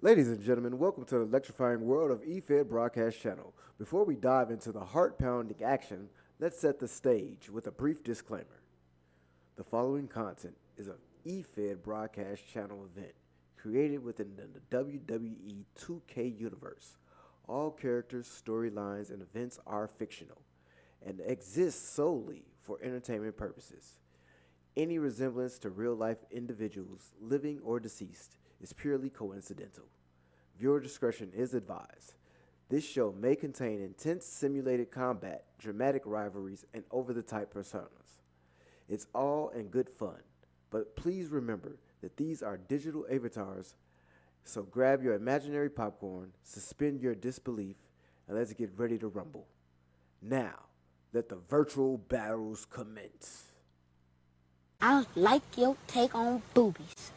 Ladies and gentlemen, welcome to the electrifying world of EFED Broadcast Channel. Before we dive into the heart-pounding action, let's set the stage with a brief disclaimer. The following content is an EFED Broadcast Channel event created within the WWE 2K universe. All characters, storylines, and events are fictional and exist solely for entertainment purposes. Any resemblance to real-life individuals, living or deceased, is purely coincidental. Viewer discretion is advised. This show may contain intense simulated combat, dramatic rivalries, and over-the-top personas. It's all in good fun, but please remember that these are digital avatars, so grab your imaginary popcorn, suspend your disbelief, and let's get ready to rumble. Now, let the virtual battles commence. I like your take on boobies.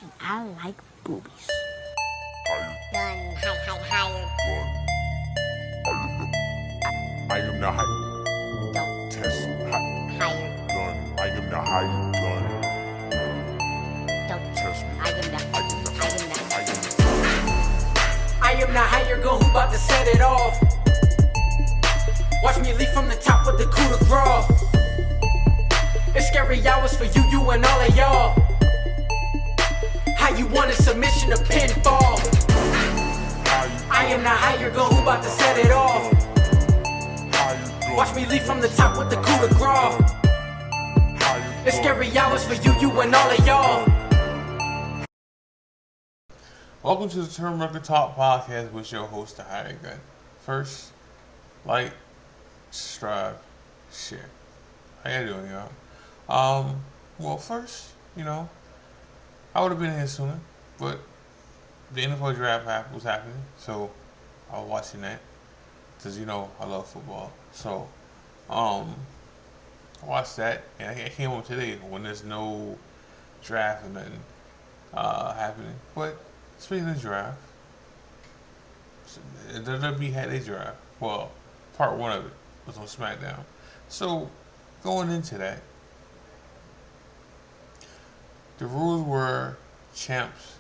And I like boobies. Gun, higher. I am the higher. Don't Test higher. gun. I am the higher gun. Don't Test me. I am the I am the I am the higher gun who bout to set it off. Watch me leap from the top with the coup de grace. It's scary hours for you and all of y'all. How you want a submission to pinfall? I am the higher gun who bout to set it off. Watch me leap from the top with the coup de grace. It's scary hours for you and all of y'all. Welcome to the TurnBuckle Talk Podcast with your host, the Higher Gun. First, like, subscribe, share. How you doing, y'all? Well, first, I would have been here sooner, but the NFL draft was happening, so I was watching that because I love football. So, I watched that, and I came home today when there's no draft or nothing happening. But speaking of draft, the WWE had a draft. Well, part one of it was on SmackDown. So, going into that, the rules were champs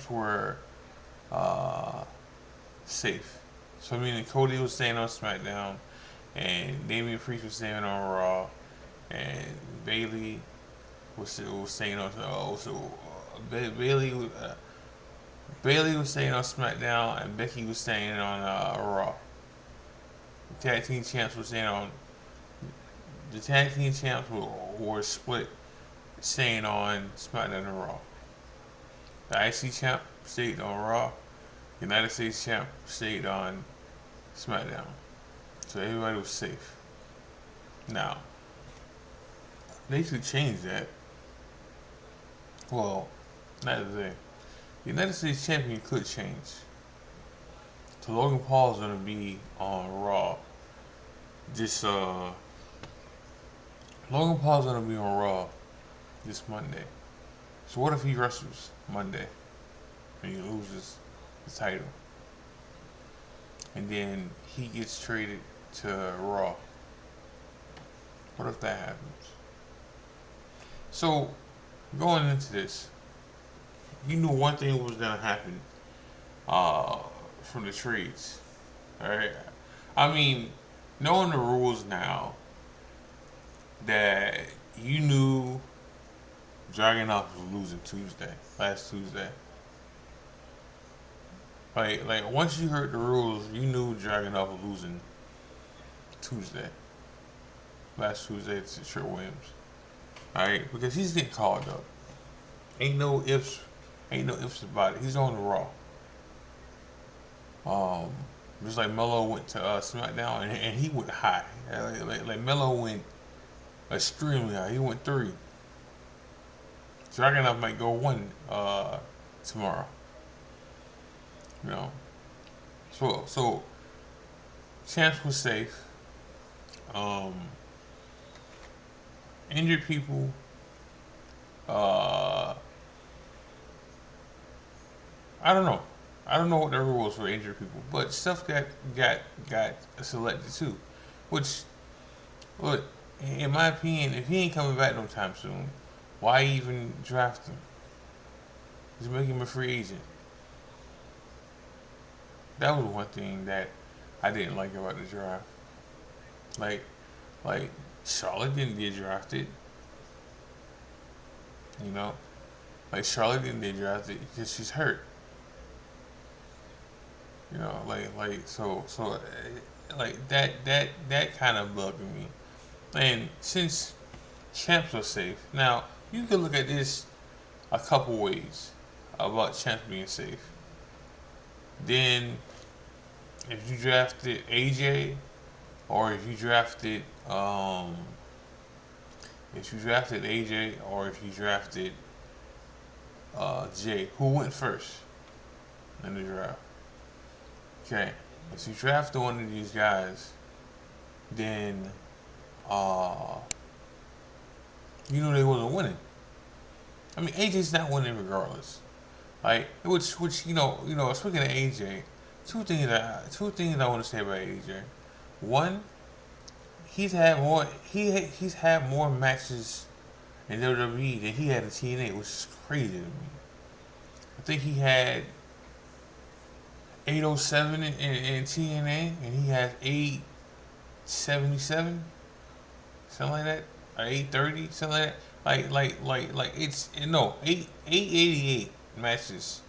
were safe. So meaning Cody was staying on SmackDown, and Damian Priest was staying on Raw, and Bayley was staying on. Bayley was staying on SmackDown, and Becky was staying on Raw. The tag team champs were staying on. The tag team champs were split, staying on SmackDown and Raw. The IC champ stayed on Raw. United States champ stayed on SmackDown. So everybody was safe. Now, they should change that. Well, not the thing. The United States champion could change. So Logan Paul is going to be on Raw. Logan Paul's going to be on Raw this Monday. So what if he wrestles Monday and he loses the title? And then he gets traded to Raw. What if that happens? So, going into this, you knew one thing was going to happen from the trades. Alright? I mean, knowing the rules now, that you knew Dragunov was losing last Tuesday. Like once you heard the rules, you knew Dragunov was losing last Tuesday to Trick Williams. Alright, because he's getting called up. Ain't no ifs about it. He's on the Raw. Just like Melo went to SmackDown and he went high. Like Melo went extremely high. He went 3. Dragunov might go 1 tomorrow. So champs was safe. Injured people. I don't know. I don't know what the rules for injured people, but stuff got selected too. Which, look, in my opinion, if he ain't coming back no time soon, why even draft him? Just make him a free agent. That was one thing that I didn't like about the draft. Like, like Charlotte didn't get drafted. You know, like Charlotte didn't get drafted because she's hurt. You know, like that kind of bugged me. And since champs are safe, now you can look at this a couple ways about champs being safe. Then, if you drafted AJ, or if you drafted AJ, or if you drafted Jay, who went first in the draft? Okay, if you drafted one of these guys, then you know they wasn't winning. I mean, AJ's not winning regardless. Like, which Speaking of AJ, two things I want to say about AJ. One, he's had more matches in WWE than he had in TNA, which is crazy to me. I think he had 807 in TNA, and he has 877, something like that, or 830, something like that. Like it's no 888 matches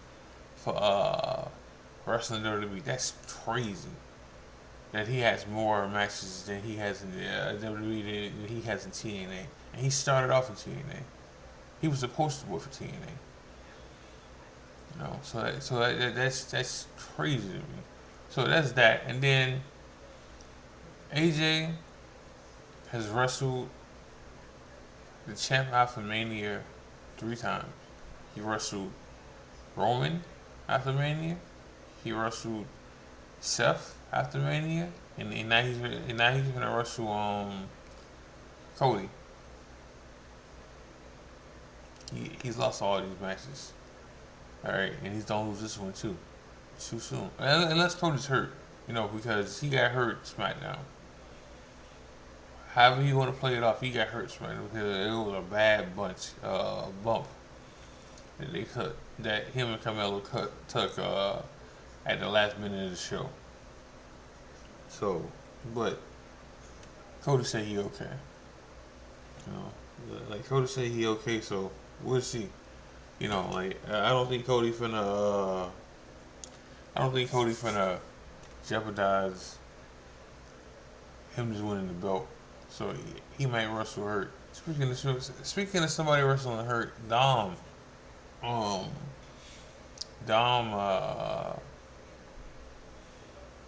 for wrestling WWE. That's crazy. That he has more matches than he has in WWE than he has in TNA, and he started off in TNA. He was the poster boy for TNA. You know, that's crazy to me. So that's that, and then AJ has wrestled the champ after Mania 3 times. He wrestled Roman after Mania. He wrestled Seth after Mania, and now he's gonna wrestle Cody. He's lost all these matches. All right, and he's gonna lose this one too soon. Unless Cody's hurt, because he got hurt SmackDown. However you want to play it off, he got hurt SmackDown because it was a bad bump that they cut, that him and Carmelo took at the last minute of the show. So, but Cody said he okay. Like Cody said he okay, so we'll see. I don't think Cody finna jeopardize him just winning the belt. So he might wrestle hurt. Speaking of somebody wrestling hurt, Dom,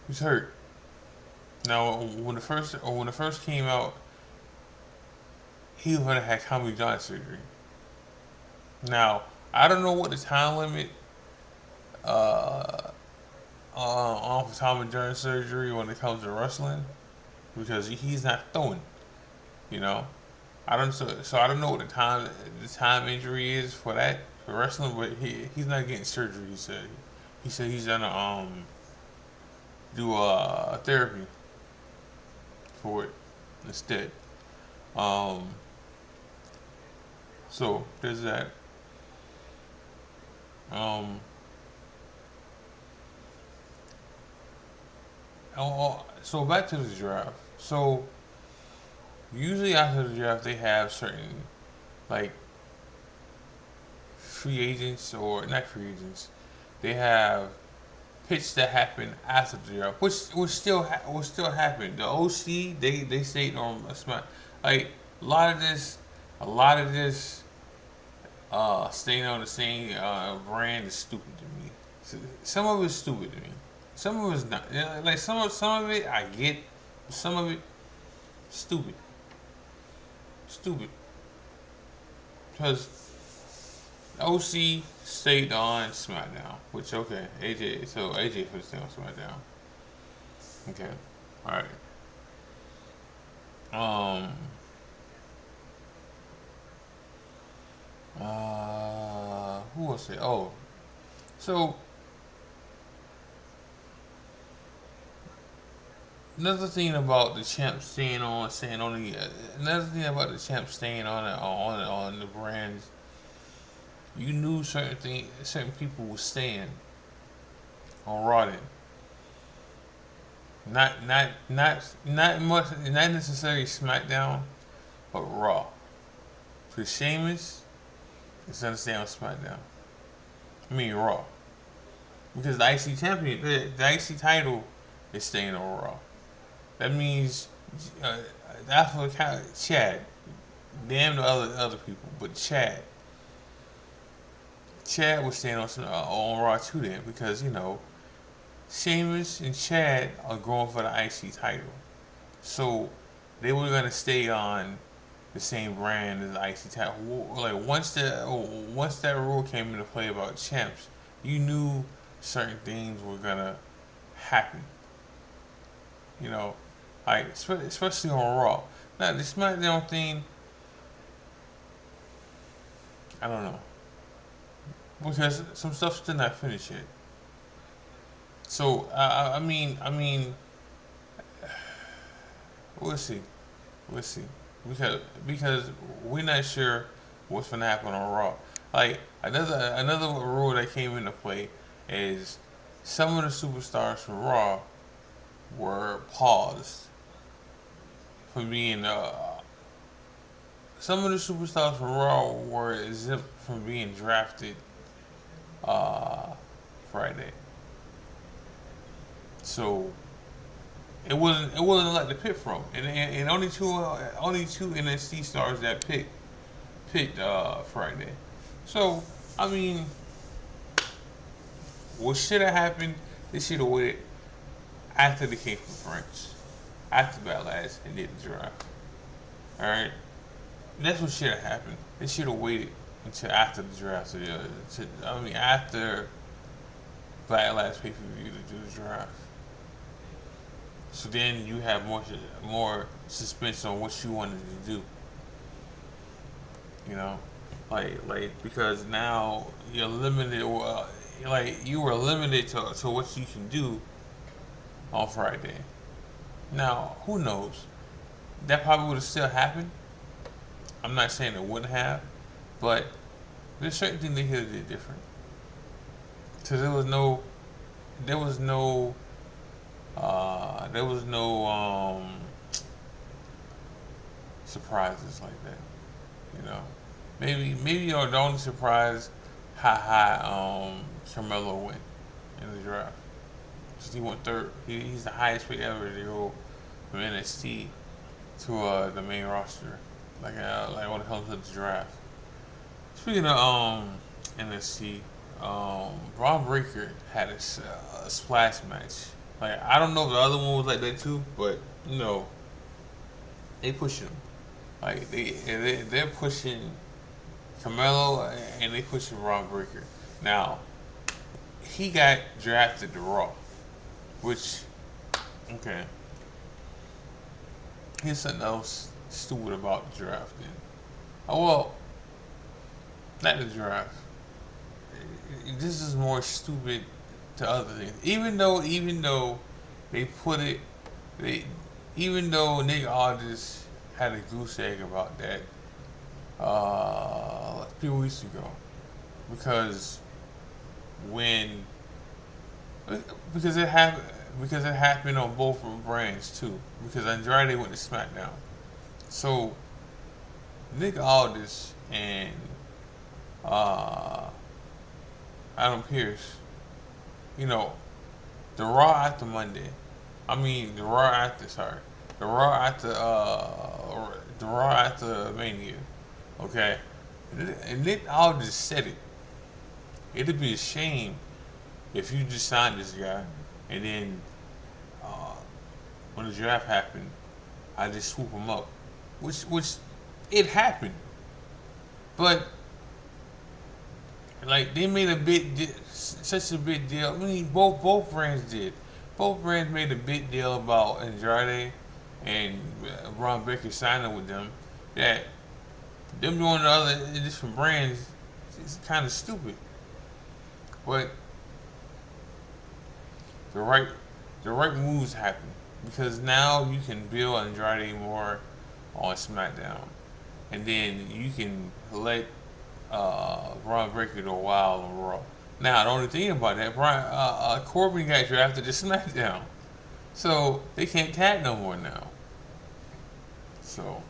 he's hurt. Now, when the first came out, he was gonna have Tommy John surgery. Now, I don't know what the time limit on for Tommy John surgery when it comes to wrestling, because he's not throwing. I don't know what the time injury is for wrestling, but he's not getting surgery. He said he's gonna do therapy for it instead. So there's that. So back to the draft. So usually after the draft, they have certain, like, free agents, or not free agents. They have picks that happen after the draft, which still happen. The OC, they stayed on a smart. Like, a lot of this staying on the same brand is stupid to me. Some of it's stupid to me. Some of it's not. Like some of it I get. Some of it stupid. Because OC stayed on SmackDown, which okay, AJ for stay on SmackDown. Okay, all right. Who was it? Oh, so another thing about the champ staying on the brand You knew certain people were staying on Raw then. Not necessarily SmackDown, but Raw. For Sheamus, it's gonna stay on SmackDown. I mean Raw. Because the IC champion, the IC title is staying on Raw. That means that's what Chad. Damn the other people, but Chad was staying on Raw too then because Sheamus and Chad are going for the IC title, so they were gonna stay on the same brand as the IC title. Like once that rule came into play about champs, you knew certain things were gonna happen. Like especially on Raw. Now the SmackDown thing, I don't know because some stuff's still not finished yet. So I mean, we'll see, because we're not sure what's gonna happen on Raw. Like another rule that came into play is some of the superstars from Raw were paused from being some of the superstars from Raw were exempt from being drafted Friday. So it wasn't like to pick from, and only two NXT stars that picked Friday. So I mean, what should have happened? They should have waited after they came from France, after Backlash, and did the draft. All right, that's what should have happened. They should have waited until after the draft. After Backlash pay-per-view to do the draft. So then you have more suspense on what you wanted to do. Because now you're limited. You were limited to what you can do on Friday. Now who knows? That probably would have still happened. I'm not saying it wouldn't have, but there's certain things they could have did different. So there was no surprises like that. Maybe the only surprise how high Carmelo went in the draft. He went third. He's the highest pick ever to go from NXT to the main roster. Like when it comes to the draft. Speaking of NXT, Braun Breaker had a splash match. Like I don't know if the other one was like that too, but they pushing him. Like they're pushing Carmelo and they pushing Braun Breaker. Now he got drafted to Raw, which okay. Here's something else stupid about the draft. Then, not the draft. This is more stupid to other things. Even though they put it, even though Nick Aldis had a goose egg about that a few weeks ago, because it happened on both brands too. Because Andrade went to SmackDown, so Nick Aldis and Adam Pearce, the Raw after Monday. The Raw after Mania. Okay, and Nick Aldis said it. It'd be a shame if you just signed this guy and then when the draft happened, I just swoop him up, which it happened, but they made such a big deal. Both brands did. Both brands made a big deal about Andrade and Braun Breaker signing with them. That them doing the other different brands is kind of stupid. But the right moves happen because now you can build Andrade more on SmackDown, and then you can let Braun Breaker to a while on Raw. Now the only thing about that, Corbin got drafted to SmackDown, so they can't tag no more now. So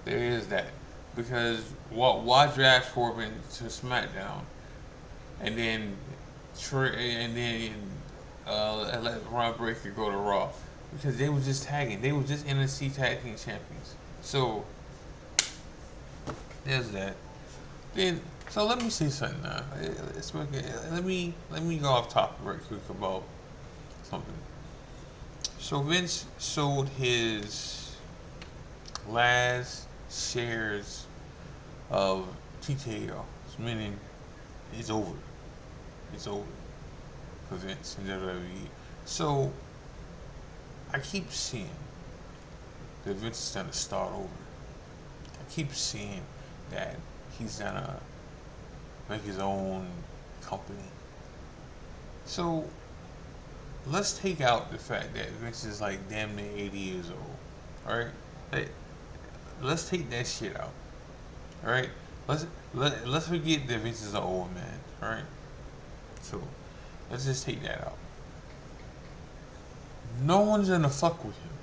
there is that, because why draft Corbin to SmackDown and then let Braun Breaker go to Raw, because they was just tagging, they was just NXT Tag Team Champions. So there's that. Then, so let me say something now. Let me go off topic right quick about something. So Vince sold his last shares of TKO, meaning it's over. It's over for Vince in WWE. So I keep seeing that Vince is gonna start over. I keep seeing that he's gonna make his own company. So let's take out the fact that Vince is like damn near 80 years old. Alright? Let's take that shit out. Alright? Let's forget that Vince is an old man. Alright? So let's just take that out. No one's gonna fuck with him.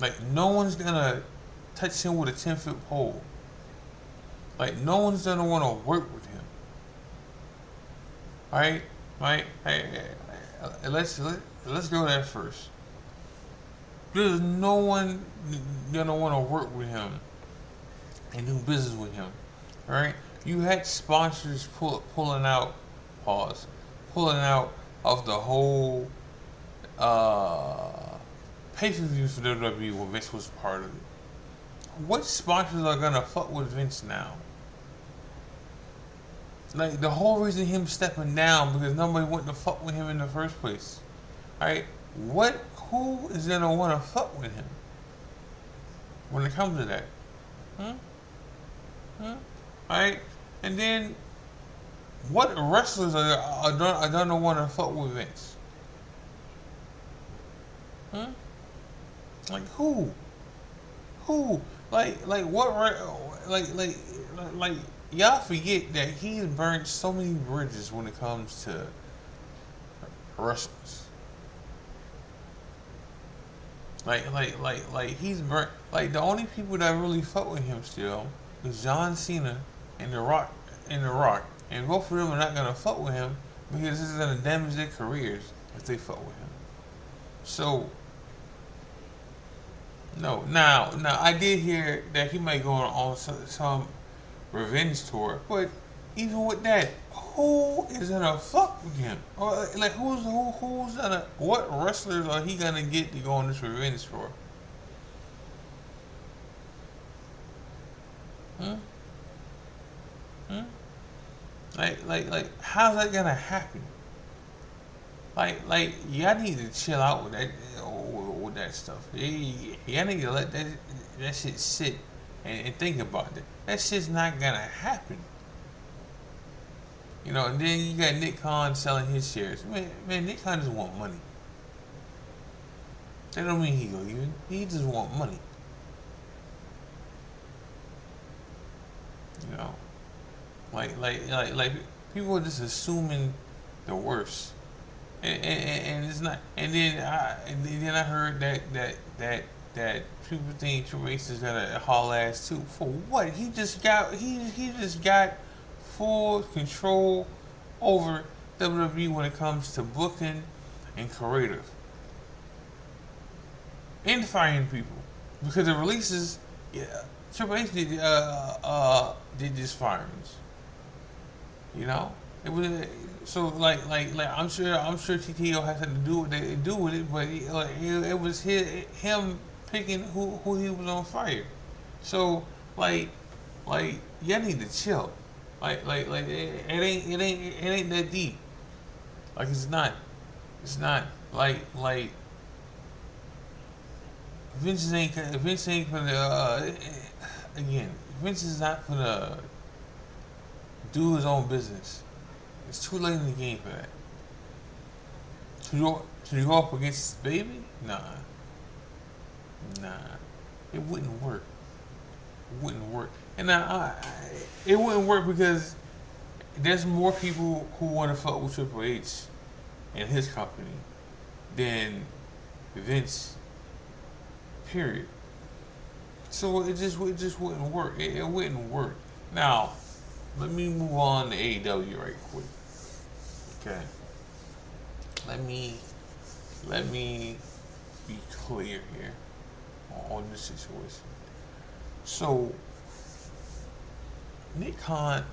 Like, no one's gonna touch him with a 10-foot pole. Like, no one's gonna want to work with him. Alright? Let's go there first. There's no one gonna want to work with him and do business with him. Alright? You had sponsors pulling out of the whole pay-per-view for WWE when Vince was part of it. What sponsors are gonna fuck with Vince now? Like, the whole reason him stepping down because nobody wanted to fuck with him in the first place. Alright? Who is gonna wanna fuck with him when it comes to that? Alright? And then what wrestlers are gonna wanna fuck with Vince? Like who? Like y'all forget that he's burned so many bridges when it comes to wrestlers. Like he's burnt. Like, the only people that really fuck with him still is John Cena and The Rock, and both of them are not gonna fuck with him because this is gonna damage their careers if they fuck with him. So. No, now I did hear that he might go on some revenge tour, but even with that, who is gonna fuck with him? Or like who's gonna, what wrestlers are he gonna get to go on this revenge tour? Like how's that gonna happen? Like y'all need to chill out with that stuff. Y'all need to let that shit sit and think about that. That shit's not gonna happen. You know, and then you got Nick Khan selling his shares. Man, Nick Khan just want money. That don't mean he go even. He just want money. You know, like people are just assuming the worst. And it's not. And then I heard that people think Triple H is gonna haul ass too. For what? He just got full control over WWE when it comes to booking and creative and firing people, because the releases. Yeah, Triple H did just firings. You know, it was. So like I'm sure TTO has something to do with it, but it was him picking who he was on fire. So like y'all need to chill. Like it ain't that deep. Like it's not like Vince ain't gonna again. Vince is not gonna do his own business. It's too late in the game for that. To go up against his baby? Nah. It wouldn't work. And now, it wouldn't work because there's more people who want to fuck with Triple H and his company than Vince. Period. So it just wouldn't work. It wouldn't work. Now, let me move on to AEW right quick. Okay. Let me be clear here on this situation. So Tony Khan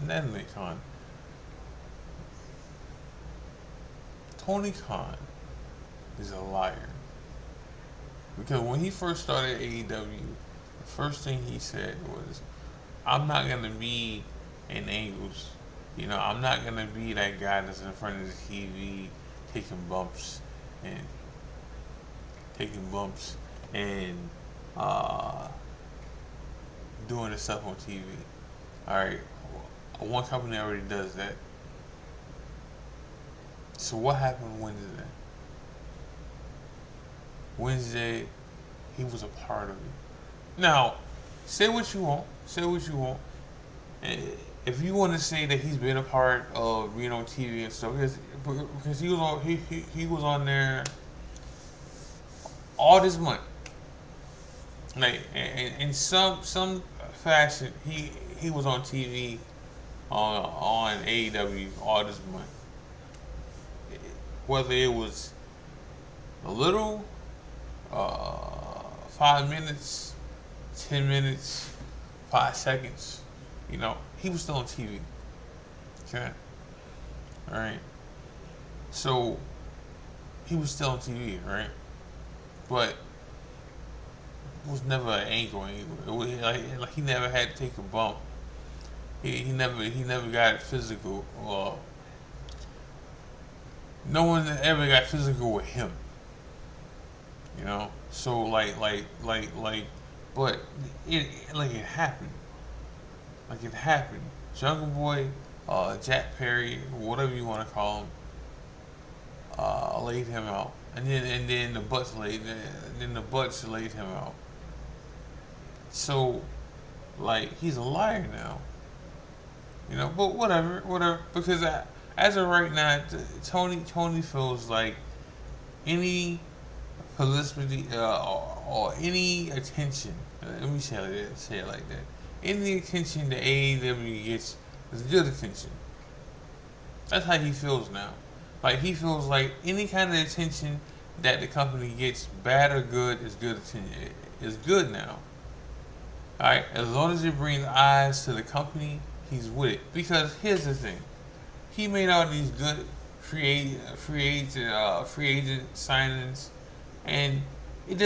is a liar. Because when he first started AEW, the first thing he said was, I'm not going to be in angles. You know, I'm not going to be that guy that's in front of the TV taking bumps and doing the stuff on TV. Alright, one company already does that. So what happened Wednesday? Wednesday, he was a part of it. Now, say what you want. If you want to say that he's been a part of being on TV and stuff, because he was on there all this month. Like in some fashion, he was on TV on AEW all this month. Whether it was a little, 5 minutes, 10 minutes, 5 seconds, you know, he was still on TV. Okay? Alright? So, he was still on TV, right? But it was never an angle. It was like he never had to take a bump. He never got physical. No one ever got physical with him. You know? So but it happened. Like it happened. Jungle Boy, Jack Perry, whatever you want to call him, laid him out. And then the Butts laid him out. So, like, he's a liar now. You know, but whatever. Because as of right now, Tony feels like any publicity or any attention. Let me say it like that. Any attention that AEW gets is good attention. That's how he feels now. Like he feels like any kind of attention that the company gets, bad or good, is good attention. Is good now. Alright, as long as it brings eyes to the company, he's with it. Because here's the thing, he made all these good free agent signings, and it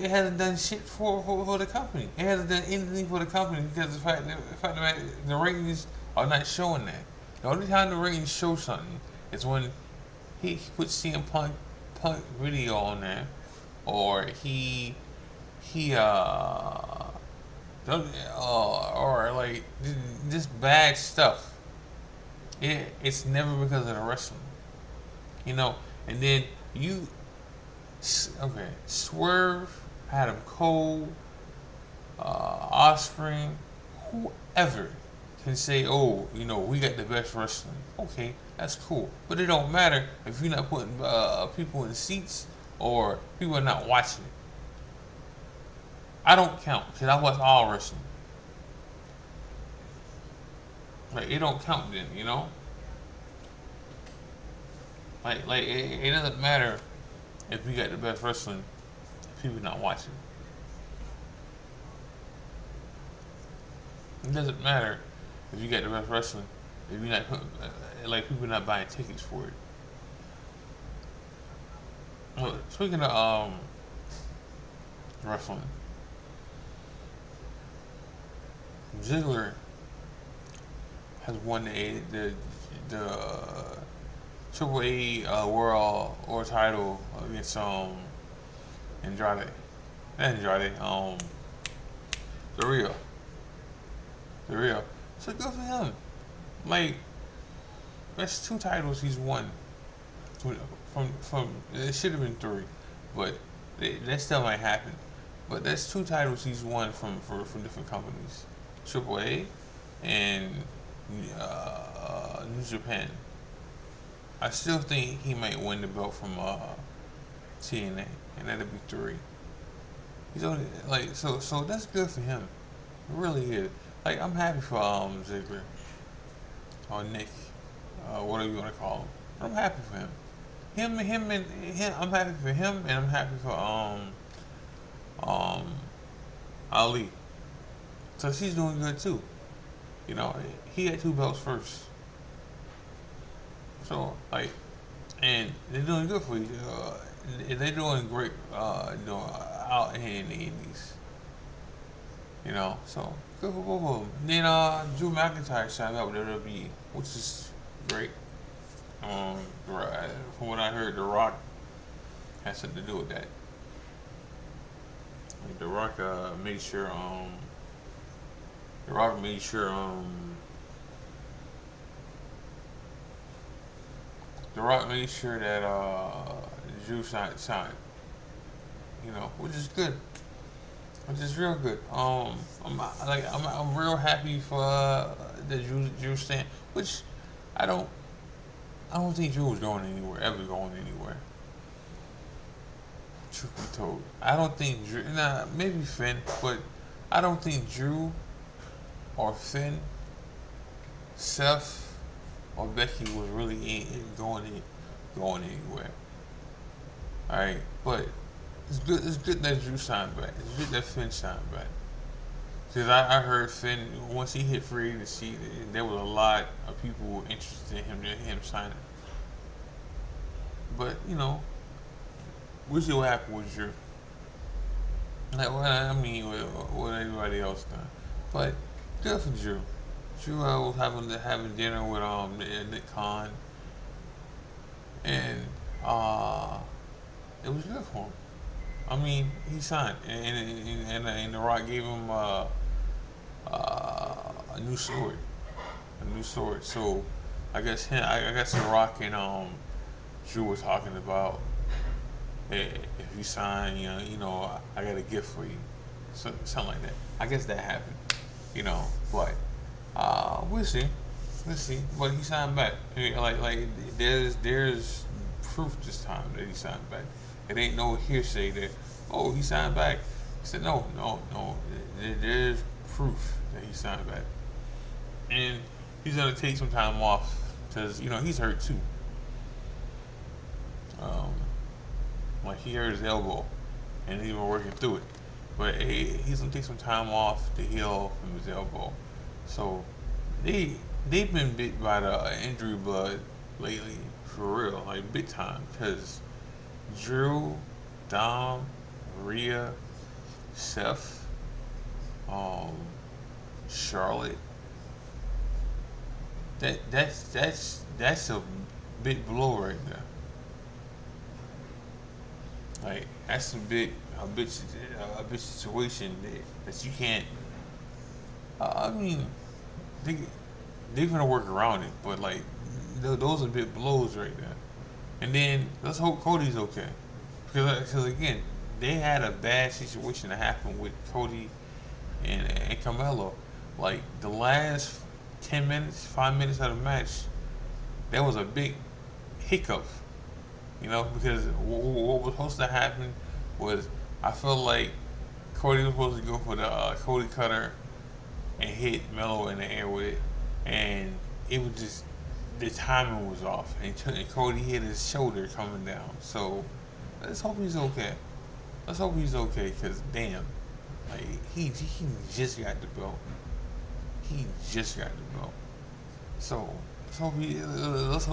hasn't done shit for the company. It hasn't done anything for the company because the fact that the ratings are not showing that. The only time the ratings show something is when he puts CM Punk video on there, or or like just bad stuff. It's never because of the wrestling, you know. And then Swerve, Adam Cole, Osprey, whoever can say, oh, you know, we got the best wrestling. Okay, that's cool. But it don't matter if you're not putting people in seats or people are not watching it. I don't count because I watch all wrestling. Like, it don't count then, you know? Like it doesn't matter if we got the best wrestling if people not watching. It doesn't matter if you got the best wrestling if you're not like people not buying tickets for it. Well, speaking of wrestling, Ziggler has won the Triple A World title against Andrade. The Real. So good for him. Like, that's 2 titles he's won. From it should have been 3, but that still might happen. But that's 2 titles he's won from different companies, AAA in New Japan. I still think he might win the belt from TNA, and that'll be 3. He's only like so that's good for him. It really is. Like I'm happy for Ziggler or Nick, whatever you want to call him. I'm happy for him. Him. I'm happy for him, and I'm happy for um Ali. So she's doing good too. You know, he had 2 belts first. So like, and they're doing good for you. They're doing great. You know, out here in the Indies. You know, so good for both of them. Then Drew McIntyre signed up with WWE, which is great. From what I heard, The Rock had something to do with that. Like, The Rock made sure The Rock made sure that Drew signed. You know, which is good. Which is real good. I'm real happy for that Drew stand. Which I don't think Drew was going anywhere, ever going anywhere. Truth be told, I don't think Drew. Nah, maybe Finn, but I don't think Drew or Finn, Seth, or Becky was really going anywhere. All right, but it's good. It's good that Drew signed back. It's good that Finn signed back. Because I heard Finn, once he hit free agency, there was a lot of people interested in him signing. But you know, we'll see what happened with Drew. Like, well, I mean, what everybody else done. But good for Drew. Drew was having dinner with Nick Khan, and it was good for him. I mean, he signed, and The Rock gave him a new sword, So I guess The Rock and Drew were talking about, hey, if you sign, you know, I got a gift for you, something like that. I guess that happened, you know, but we'll see. But he signed back. Like there's proof this time that he signed back. It ain't no hearsay that, oh, he signed back. He said, no. There's proof that he signed back. And he's going to take some time off because, you know, he's hurt too. Like he hurt his elbow and he's been working through it. But he's going to take some time off to heal from his elbow. So they've been bit by the injury bug lately, for real, like big time. Because Drew, Dom, Rhea, Seth, Charlotte. That's a big blow right there. Like that's a big situation that you can't. I mean, they're gonna work around it, but like those are big blows right there. And then let's hope Cody's okay, because again, they had a bad situation that happened with Cody and Carmelo. Like the last 5 minutes of the match, there was a big hiccup. You know, because what was supposed to happen was, I feel like Cody was supposed to go for the Cody Cutter and hit Melo in the air with it, and it was just, the timing was off, and Cody hit his shoulder coming down. So let's hope he's okay. Because damn, like he just got the belt. So let's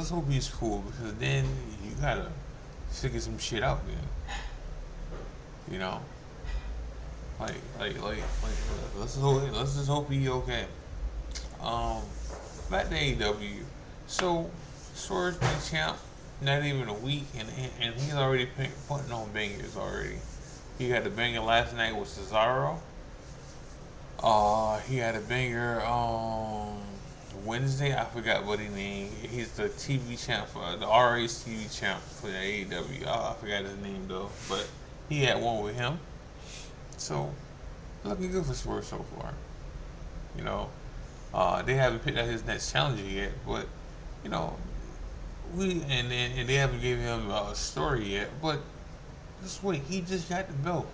hope he's cool, because then you gotta figure some shit out then. You know, like let's just hope he's okay. Back to AEW. So Swerve's been champ not even a week, and he's already putting on bangers already. He had a banger last night with Cesaro. He had a banger Wednesday. I forgot what he named. He's the TV champ for the RA's TV champ for the AEW. I forgot his name though, but he had one with him. So looking good for Swerve so far. You know, They haven't picked out his next challenger yet, but you know, and they haven't given him a story yet. But just wait, he just got the belt.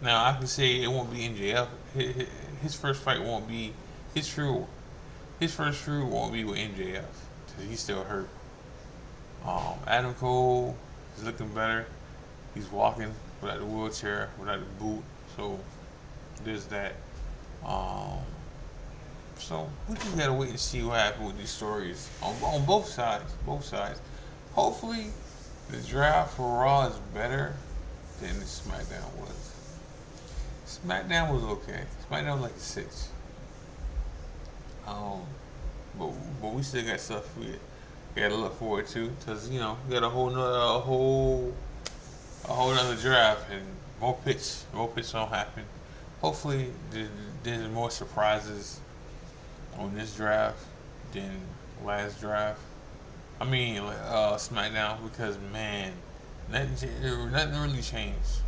Now I can say it won't be NJF. His first fight won't be his true. His first true won't be with NJF because he's still hurt. Adam Cole is looking better. He's walking without the wheelchair, without the boot. So there's that. Um, so we just gotta wait and see what happens with these stories on both sides. Both sides. Hopefully, the draft for Raw is better than the SmackDown was. SmackDown was okay. SmackDown was like a 6. But we still got stuff we gotta look forward to, cause you know we got a whole nother draft and more picks don't happen. Hopefully there's more surprises on this draft than last draft. I mean SmackDown, because man, nothing really changed.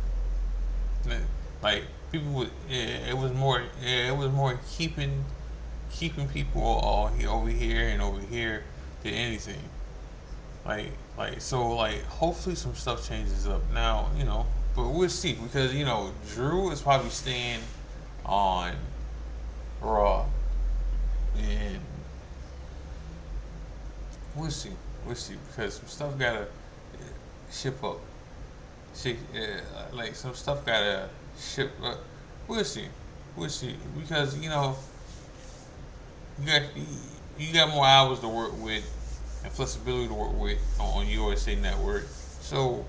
Like people would, it was more keeping people all over here and over here than anything. Like hopefully some stuff changes up now, you know, but we'll see, because you know Drew is probably staying on Raw, and we'll see because some stuff gotta ship up. Like some stuff gotta ship up. We'll see because you know you got more hours to work with and flexibility to work with on USA Network. So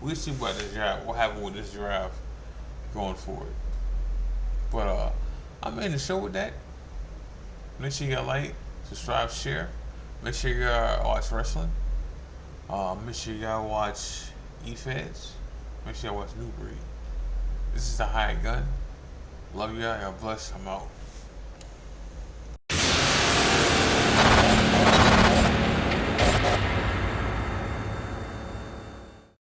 we'll see about this draft. What happened with this draft going forward? But I'm in the show with that. Make sure you got like, subscribe, share. Make sure you watch wrestling. Make sure you gotta watch EFBC. Make sure you watch New Breed. This is the High Gun. Love you all. God bless. I'm out.